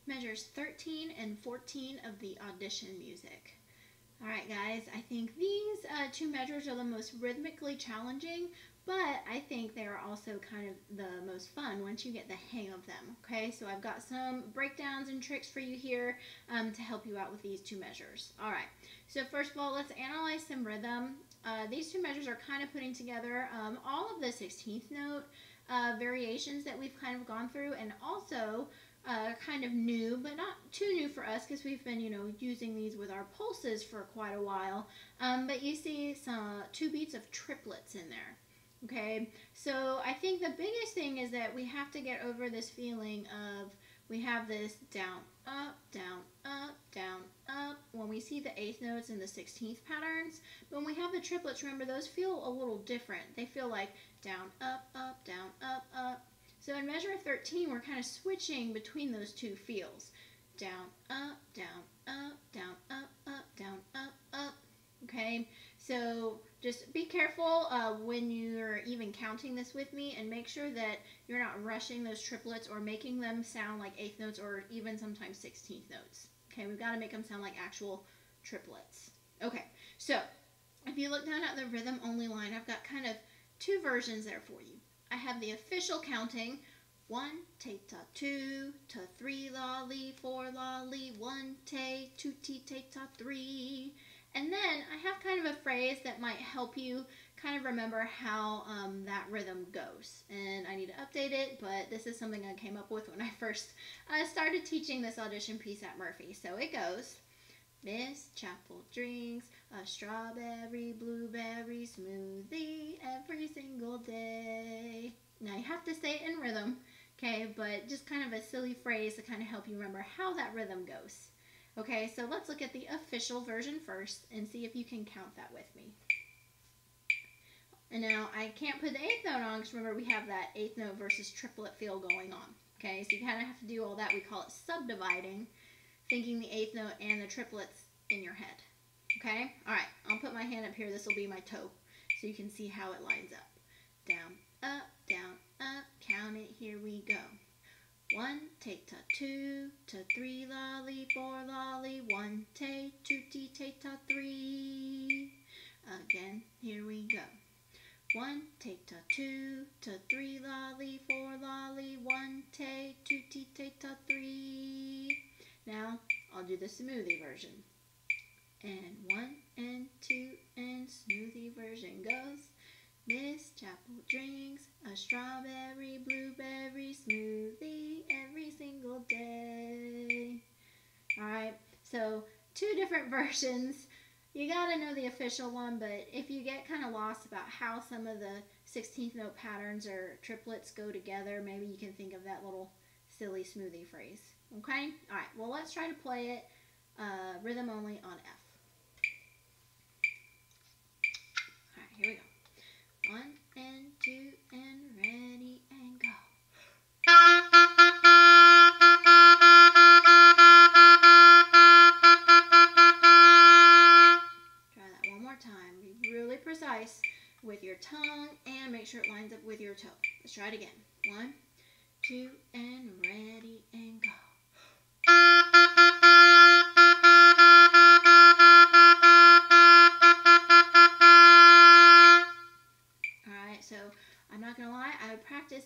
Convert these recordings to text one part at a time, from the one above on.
measures 13 and 14 of the audition music. Alright guys, I think these two measures are the most rhythmically challenging, but I think they are also kind of the most fun once you get the hang of them. Okay, so I've got some breakdowns and tricks for you here to help you out with these two measures. Alright, so first of all, let's analyze some rhythm. These two measures are kind of putting together all of the 16th note variations that we've kind of gone through, and also kind of new, but not too new for us because we've been, using these with our pulses for quite a while. But you see some 2 beats of triplets in there. Okay, so I think the biggest thing is that we have to get over this feeling of we have this down, up, down, up, down, up. When we see the 8th notes and the 16th patterns, but when we have the triplets, remember those feel a little different. They feel like down, up, down, up. So in measure 13, we're kind of switching between those two feels. Down, up, down, up, down, up, down, up. Okay, so just be careful when you're even counting this with me, and make sure that you're not rushing those triplets or making them sound like 8th notes or even sometimes 16th notes. Okay, we've got to make them sound like actual triplets. Okay, so if you look down at the rhythm only line, I've got kind of 2 versions there for you. I have the official counting, 1, te, ta, 2, ta, 3, la, li, 4, la, li, 1, te, 2, ti, te, ta, 3. And then I have kind of a phrase that might help you kind of remember how that rhythm goes. And I need to update it, but this is something I came up with when I first started teaching this audition piece at Murphy. So it goes, Miss Chapel drinks a strawberry, blueberry smoothie every single day. Now you have to say it in rhythm, okay, but just kind of a silly phrase to kind of help you remember how that rhythm goes. Okay, so let's look at the official version first and see if you can count that with me. And now I can't put the 8th note on because remember we have that 8th note versus triplet feel going on. Okay, so you kind of have to do all that. We call it subdividing, thinking the 8th note and the triplets in your head. Okay, alright, I'll put my hand up here. This will be my toe so you can see how it lines up. Down, up, count it, here we go. 1, te, ta, 2, ta, 3, la, li, 4, la, li, 1, te, 2, ti, te, ta, 3. Again, here we go. 1, te, ta, 2, ta, 3, la, li, 4, la, li, 1, te, 2, ti, te, ta, 3. Now, I'll do the smoothie version. And 1 and 2 and smoothie version goes. Miss Chapel drinks a strawberry, blueberry smoothie every single day. Alright, so 2 different versions. You gotta know the official one, but if you get kind of lost about how some of the 16th note patterns or triplets go together, maybe you can think of that little silly smoothie phrase. Okay? Alright, well let's try to play it rhythm only on F. Alright, here we go. 1 and 2 and ready and go. Try that one more time. Be really precise with your tongue and make sure it lines up with your toe. Let's try it again. 1, 2, and ready and go. So I'm not gonna lie, I would practice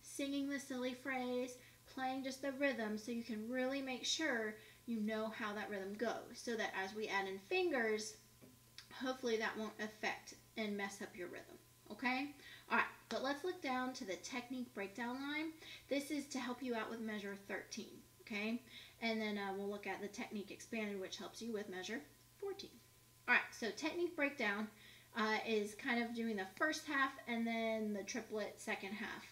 singing the silly phrase, playing just the rhythm, so you can really make sure you know how that rhythm goes, so that as we add in fingers, hopefully that won't affect and mess up your rhythm. Okay? Alright, but let's look down to the technique breakdown line. This is to help you out with measure 13. Okay? And then we'll look at the technique expanded, which helps you with measure 14. Alright, so technique breakdown is kind of doing the first half and then the triplet second half.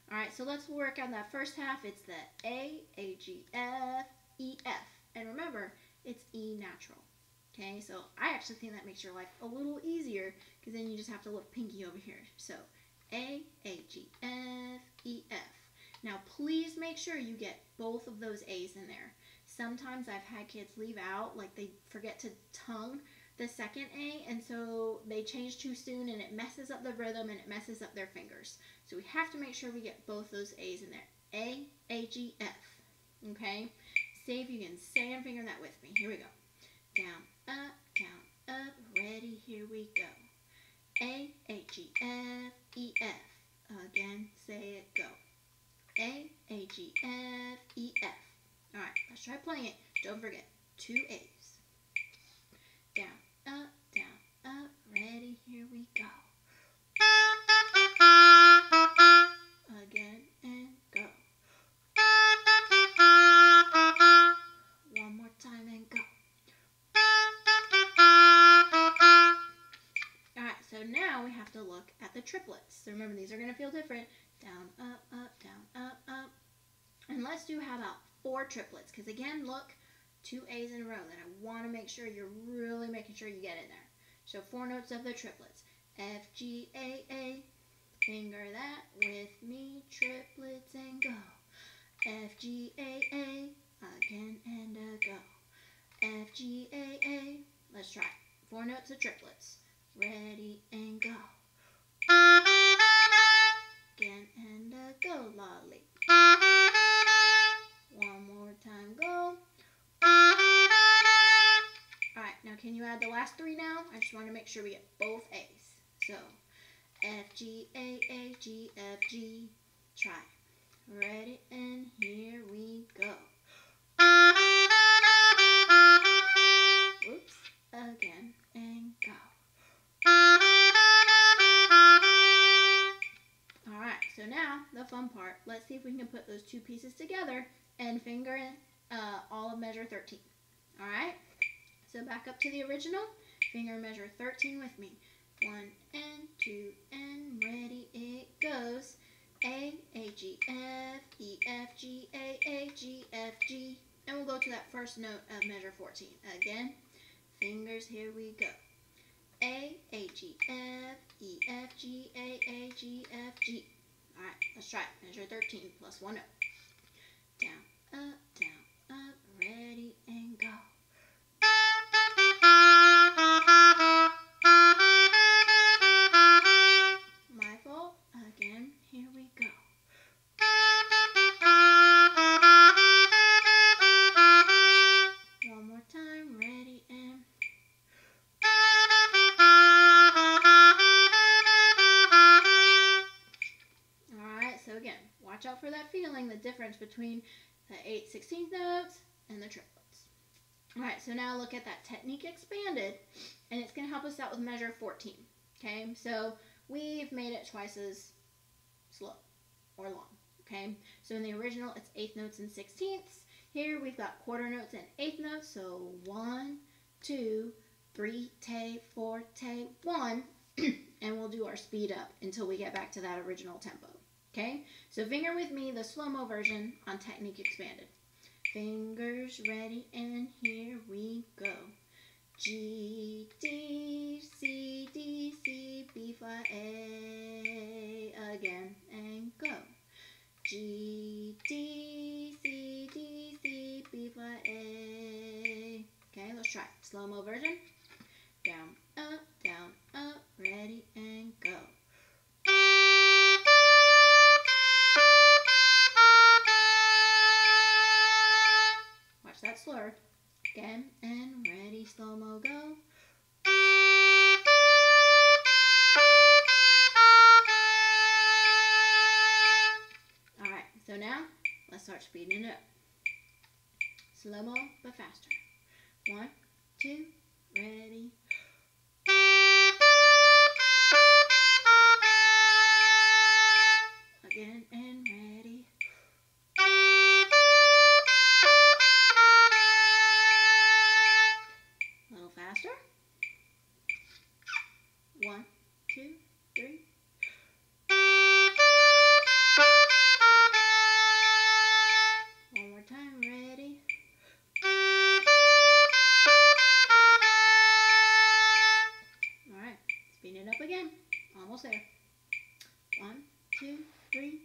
Alright, so let's work on that first half. It's the A, G, F, E, F. And remember, it's E natural. Okay, so I actually think that makes your life a little easier because then you just have to look pinky over here. So A, G, F, E, F. Now please make sure you get both of those A's in there. Sometimes I've had kids leave out, like they forget to tongue the second A, and so they change too soon and it messes up the rhythm and it messes up their fingers. So we have to make sure we get both those A's in there. A, G, F. Okay? See if you can say and finger that with me. Here we go. Down, up, ready, here we go. A, G, F, E, F. Again, say it, go. A, G, F, E, F. Alright, let's try playing it. Don't forget, 2 A's. Down, up, ready, here we go. Again, and go. One more time and go. Alright, so now we have to look at the triplets. So remember, these are going to feel different. Down, up, up. And let's do, how about 4 triplets? Because again, look, 2 A's in a row. And I want to make sure you're really making sure you get in there. So 4 notes of the triplets. F, G, A. Finger that with me. Triplets and go. F, G, A. Again and go. F, G, A. Let's try it. 4 notes of triplets. Ready and go. Again and go, lolly. One more time, go. Alright, now can you add the last 3 now? I just want to make sure we get both A's. So, F, G, A, G, F, G. Try it. Ready, and here we go. Whoops. Again, and go. Alright, so now, the fun part. Let's see if we can put those 2 pieces together and finger all of measure 13. Alright? So back up to the original. Finger measure 13 with me. 1 and 2 and ready it goes. A, G, F, E, F, G, A, G, F, G. And we'll go to that first note of measure 14. Again, fingers, here we go. A, G, F, E, F, G, A, G, F, G. Alright, let's try it. Measure 13 plus 1 note. Down, up, ready, and go. My fault. Again, here we go. One more time, ready, and alright, so again, watch out for that feeling, the difference between the 8/16 notes and the triplets. Alright, so now look at that technique expanded, and it's going to help us out with measure 14. Okay, so we've made it twice as slow or long. Okay, so in the original, it's 8th notes and 16ths. Here we've got quarter notes and 8th notes, so 1, 2, 3, 4, 1, and we'll do our speed up until we get back to that original tempo. Okay, so finger with me the slow-mo version on technique expanded. Fingers ready, and here we go. G, D, C, D, C, B flat, A, again, and go. G, D, C, D, C, B flat, A. Okay, let's try it. Slow-mo version. Down, up, ready, and go. Watch that slur. Again, and ready, slow-mo, go. Alright, so now, let's start speeding it up. Slow-mo, but faster. 1, 2, ready. Again, and ready. A little faster. 1, 2, 3. One more time, ready. Alright, speed it up again. Almost there. 1, 2, 3.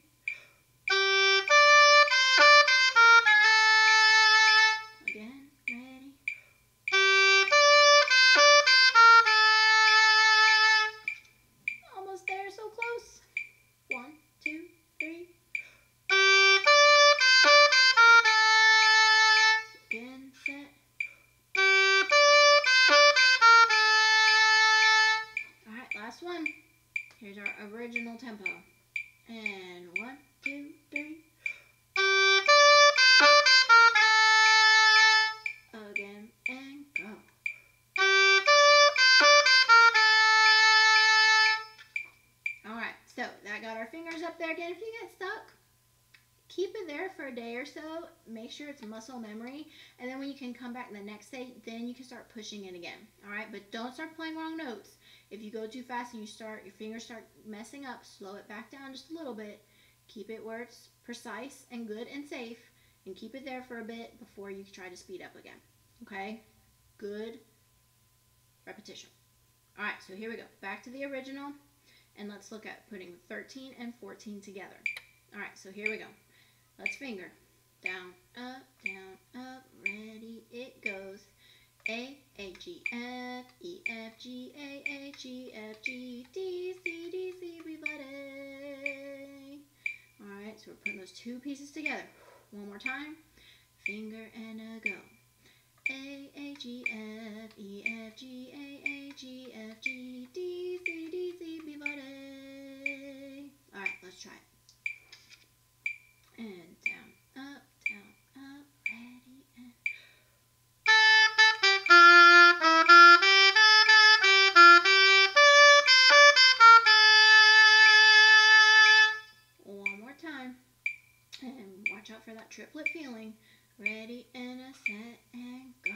day or so, make sure it's muscle memory, and then when you can come back the next day, then you can start pushing it again. All right, but don't start playing wrong notes. If you go too fast and your fingers start messing up, slow it back down just a little bit. Keep it where it's precise and good and safe, and keep it there for a bit before you try to speed up again. Okay? Good repetition. All right, so here we go. Back to the original, and let's look at putting 13 and 14 together. All right, so here we go. Let's finger. Down, up, ready, it goes. A, G, F, E, F, G, A, G, F, G, D, C, D, C, B, flat A. All right, so we're putting those two pieces together. One more time. Finger and a go. A, G, F, E, F, G, A, G, F, G, D, C, D, C, B, flat A. All right, let's try it. And down, up, ready, and... One more time. And watch out for that triplet feeling. Ready, and a set, and go.